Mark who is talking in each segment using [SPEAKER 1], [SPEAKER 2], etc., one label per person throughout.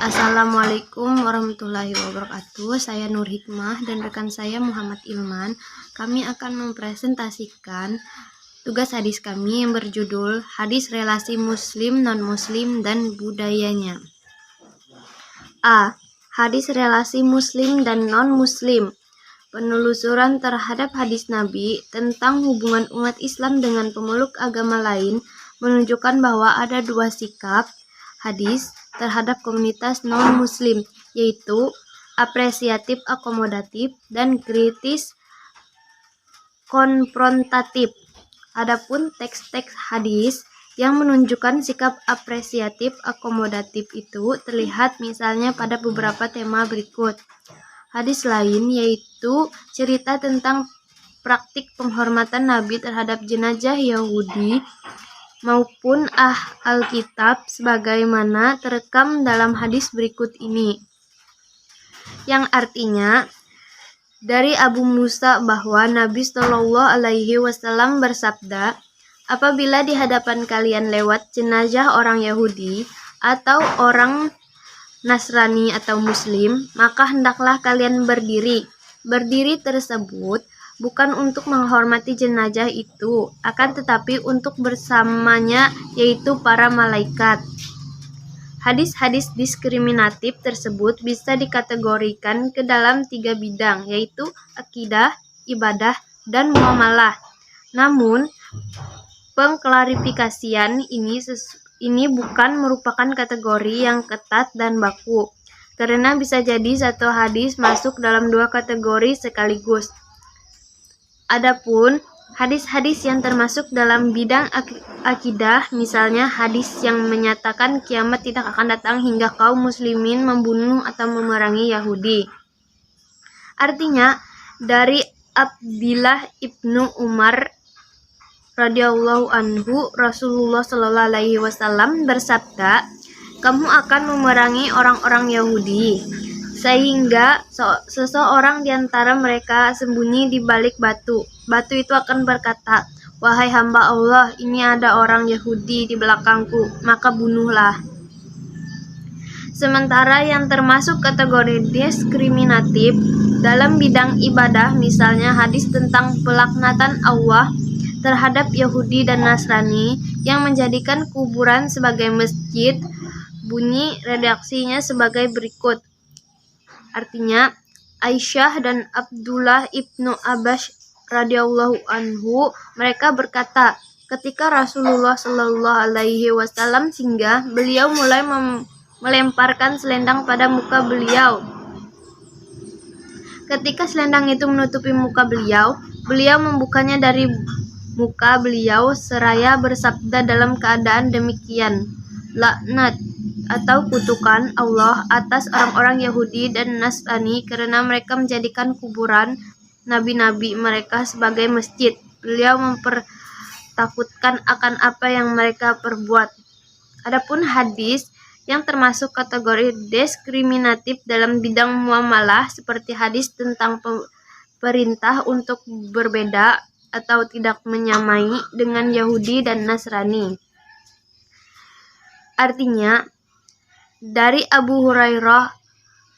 [SPEAKER 1] Assalamualaikum warahmatullahi wabarakatuh. Saya Nur Hikmah dan rekan saya Muhammad Ilman. Kami akan mempresentasikan tugas hadis kami yang berjudul Hadis Relasi Muslim, Non-Muslim, dan Budayanya. A. Hadis relasi Muslim dan Non-Muslim. Penelusuran terhadap hadis Nabi tentang hubungan umat Islam dengan pemeluk agama lain menunjukkan bahwa ada dua sikap hadis terhadap komunitas non-muslim, yaitu apresiatif akomodatif dan kritis konfrontatif. Adapun teks-teks hadis yang menunjukkan sikap apresiatif akomodatif itu terlihat misalnya pada beberapa tema berikut. Hadis lain yaitu cerita tentang praktik penghormatan Nabi terhadap jenazah Yahudi maupun Alkitab sebagaimana terekam dalam hadis berikut ini, yang artinya dari Abu Musa bahwa Nabi Shallallahu Alaihi Wasallam bersabda, apabila di hadapan kalian lewat jenazah orang Yahudi atau orang Nasrani atau Muslim, maka hendaklah kalian berdiri. Berdiri tersebut bukan untuk menghormati jenazah itu, akan tetapi untuk bersamanya, yaitu para malaikat. Hadis-hadis diskriminatif tersebut bisa dikategorikan ke dalam 3 bidang, yaitu akidah, ibadah, dan muamalah. Namun, pengklarifikasian ini bukan merupakan kategori yang ketat dan baku, karena bisa jadi satu hadis masuk dalam 2 kategori sekaligus. Adapun hadis-hadis yang termasuk dalam bidang akidah, misalnya hadis yang menyatakan kiamat tidak akan datang hingga kaum muslimin membunuh atau memerangi Yahudi. Artinya, dari Abdillah ibnu Umar radhiyallahu anhu, Rasulullah Shallallahu Alaihi Wasallam bersabda, kamu akan memerangi orang-orang Yahudi sehingga seseorang di antara mereka sembunyi di balik batu. Batu itu akan berkata, wahai hamba Allah, ini ada orang Yahudi di belakangku, maka bunuhlah. Sementara yang termasuk kategori diskriminatif dalam bidang ibadah, misalnya hadis tentang pelaknatan Allah terhadap Yahudi dan Nasrani yang menjadikan kuburan sebagai masjid, bunyi redaksinya sebagai berikut. Artinya, Aisyah dan Abdullah ibnu Abbas radhiyallahu anhu, mereka berkata, ketika Rasulullah Shallallahu Alaihi Wasallam singgah, beliau mulai melemparkan selendang pada muka beliau. Ketika selendang itu menutupi muka beliau, beliau membukanya dari muka beliau seraya bersabda dalam keadaan demikian, laknat atau kutukan Allah atas orang-orang Yahudi dan Nasrani karena mereka menjadikan kuburan nabi-nabi mereka sebagai masjid. Beliau mempertakutkan akan apa yang mereka perbuat. Adapun hadis yang termasuk kategori diskriminatif dalam bidang muamalah seperti hadis tentang perintah untuk berbeda atau tidak menyamai dengan Yahudi dan Nasrani. Artinya, dari Abu Hurairah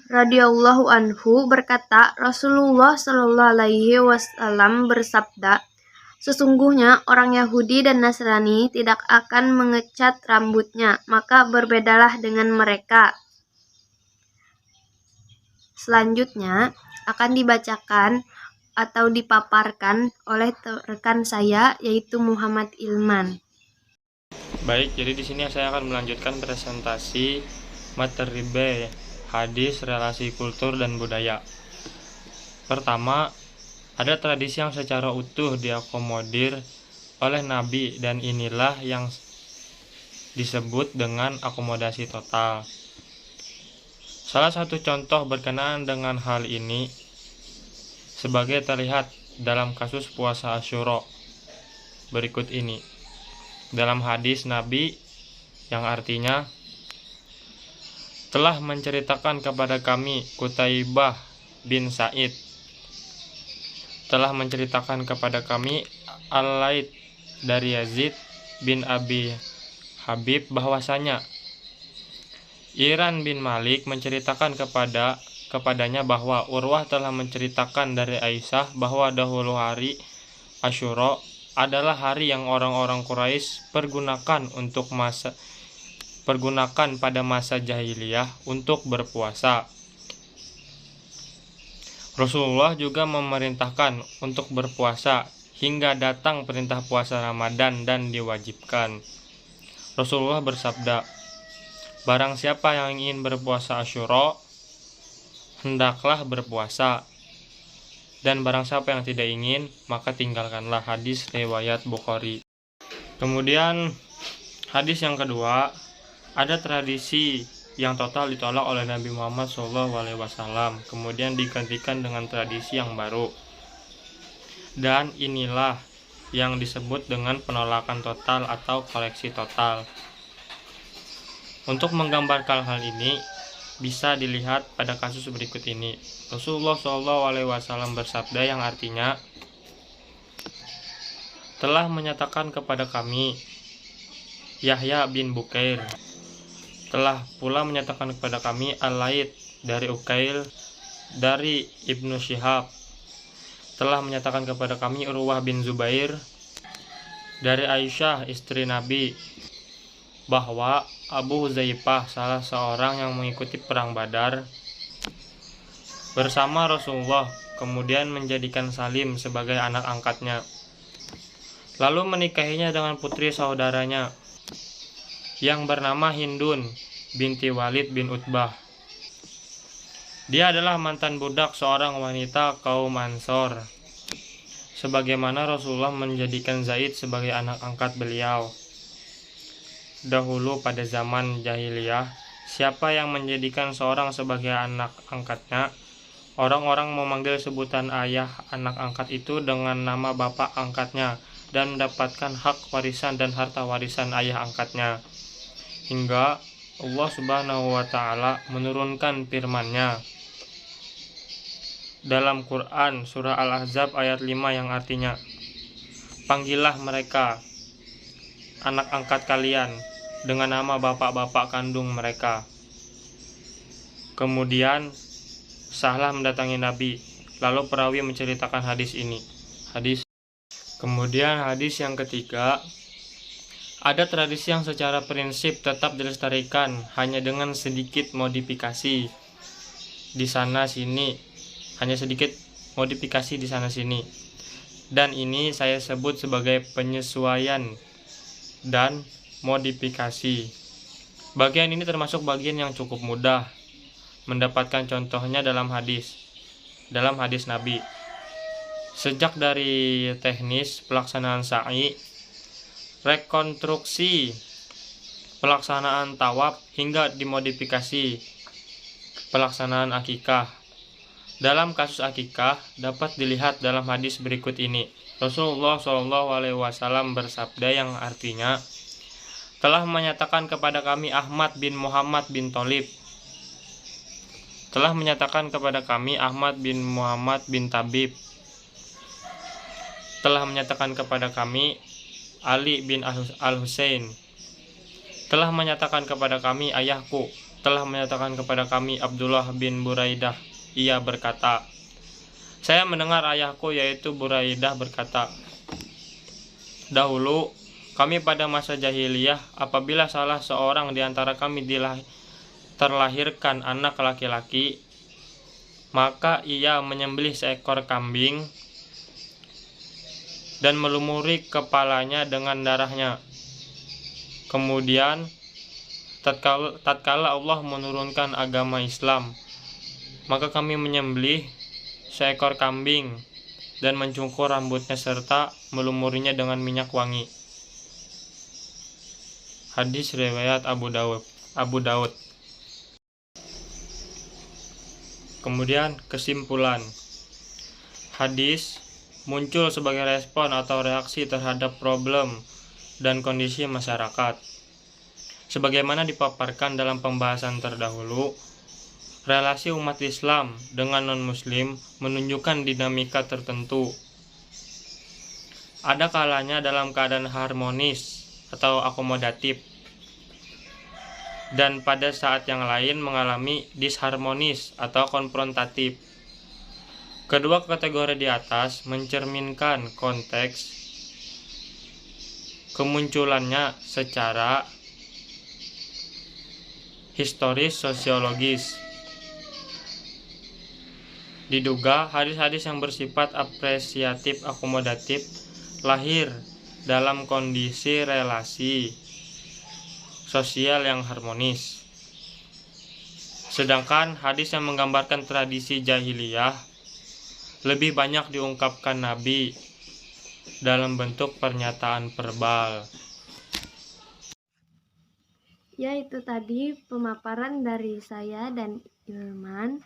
[SPEAKER 1] radhiyallahu anhu berkata, Rasulullah Shallallahu Alaihi Wasallam bersabda, sesungguhnya orang Yahudi dan Nasrani tidak akan mengecat rambutnya, maka berbedalah dengan mereka. Selanjutnya akan dibacakan atau dipaparkan oleh rekan saya, yaitu Muhammad Ilman.
[SPEAKER 2] Baik, jadi di sini saya akan melanjutkan presentasi materi B, hadis relasi kultur dan budaya. Pertama, ada tradisi yang secara utuh diakomodir oleh Nabi dan inilah yang disebut dengan akomodasi total. Salah satu contoh berkenaan dengan hal ini sebagai terlihat dalam kasus puasa Asyura berikut ini. Dalam hadis Nabi yang artinya, telah menceritakan kepada kami Qutaibah bin Sa'id, telah menceritakan kepada kami Al-Laits dari Yazid bin Abi Habib bahwasanya Iran bin Malik menceritakan kepadanya bahwa Urwah telah menceritakan dari Aisyah bahwa dahulu hari Asyura adalah hari yang orang-orang Quraisy pergunakan pada masa jahiliyah untuk berpuasa. Rasulullah juga memerintahkan untuk berpuasa hingga datang perintah puasa Ramadan dan diwajibkan. Rasulullah bersabda, "Barang siapa yang ingin berpuasa Asyura, hendaklah berpuasa. Dan barang siapa yang tidak ingin, maka tinggalkanlah." Hadis riwayat Bukhari. Kemudian hadis yang kedua, ada tradisi yang total ditolak oleh Nabi Muhammad SAW, kemudian digantikan dengan tradisi yang baru. Dan inilah yang disebut dengan penolakan total atau koreksi total. Untuk menggambarkan hal ini, bisa dilihat pada kasus berikut ini. Rasulullah SAW bersabda yang artinya, "Telah menyatakan kepada kami Yahya bin Bukair, telah pula menyatakan kepada kami Al-Laits dari Ukail dari Ibnu Syihab, telah menyatakan kepada kami Urwah bin Zubair dari Aisyah istri Nabi, bahwa Abu Hudzaifah, salah seorang yang mengikuti perang Badar bersama Rasulullah, kemudian menjadikan Salim sebagai anak angkatnya, lalu menikahinya dengan putri saudaranya yang bernama Hindun binti Walid bin Utbah. Dia adalah mantan budak seorang wanita kaum Ansor, sebagaimana Rasulullah menjadikan Zaid sebagai anak angkat beliau. Dahulu pada zaman jahiliyah, siapa yang menjadikan seorang sebagai anak angkatnya, orang-orang memanggil sebutan ayah anak angkat itu dengan nama bapak angkatnya dan mendapatkan hak warisan dan harta warisan ayah angkatnya. Hingga Allah Subhanahu wa Ta'ala menurunkan firman-Nya dalam Quran surah Al-Ahzab ayat 5 yang artinya, "Panggillah mereka anak angkat kalian dengan nama bapak-bapak kandung mereka." Kemudian sahlah mendatangi Nabi, lalu perawi menceritakan hadis ini. Kemudian hadis yang ketiga, ada tradisi yang secara prinsip tetap dilestarikan hanya dengan sedikit modifikasi di sana sini, dan ini saya sebut sebagai penyesuaian dan modifikasi. Bagian ini termasuk bagian yang cukup mudah mendapatkan contohnya dalam hadis Nabi. Sejak dari teknis pelaksanaan sa'i, rekonstruksi pelaksanaan tawaf, hingga dimodifikasi pelaksanaan akikah. Dalam kasus akikah dapat dilihat dalam hadis berikut ini. Rasulullah SAW bersabda yang artinya, "Telah menyatakan kepada kami Ahmad bin Muhammad bin Thalib, telah menyatakan kepada kami Ahmad bin Muhammad bin Tabib, telah menyatakan kepada kami Ali bin Al-Husain, telah menyatakan kepada kami ayahku, telah menyatakan kepada kami Abdullah bin Buraidah. Ia berkata, saya mendengar ayahku yaitu Buraidah berkata, dahulu kami pada masa jahiliyah, apabila salah seorang di antara kami terlahirkan anak laki-laki, maka ia menyembelih seekor kambing dan melumuri kepalanya dengan darahnya. Kemudian tatkala Allah menurunkan agama Islam, maka kami menyembelih seekor kambing dan mencukur rambutnya serta melumurinya dengan minyak wangi. Hadis riwayat Abu Daud. Kemudian kesimpulan. Hadis muncul sebagai respon atau reaksi terhadap problem dan kondisi masyarakat. Sebagaimana dipaparkan dalam pembahasan terdahulu, relasi umat Islam dengan non-muslim menunjukkan dinamika tertentu. Ada kalanya dalam keadaan harmonis atau akomodatif, dan pada saat yang lain mengalami disharmonis atau konfrontatif. Kedua kategori di atas mencerminkan konteks kemunculannya secara historis sosiologis. Diduga hadis-hadis yang bersifat apresiatif akomodatif lahir dalam kondisi relasi sosial yang harmonis. Sedangkan hadis yang menggambarkan tradisi jahiliyah lebih banyak diungkapkan Nabi dalam bentuk pernyataan verbal.
[SPEAKER 1] Ya, itu tadi pemaparan dari saya dan Ilman.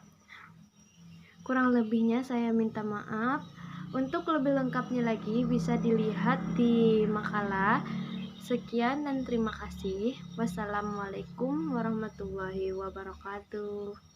[SPEAKER 1] Kurang lebihnya saya minta maaf. Untuk lebih lengkapnya lagi bisa dilihat di makalah. Sekian dan terima kasih. Wassalamualaikum warahmatullahi wabarakatuh.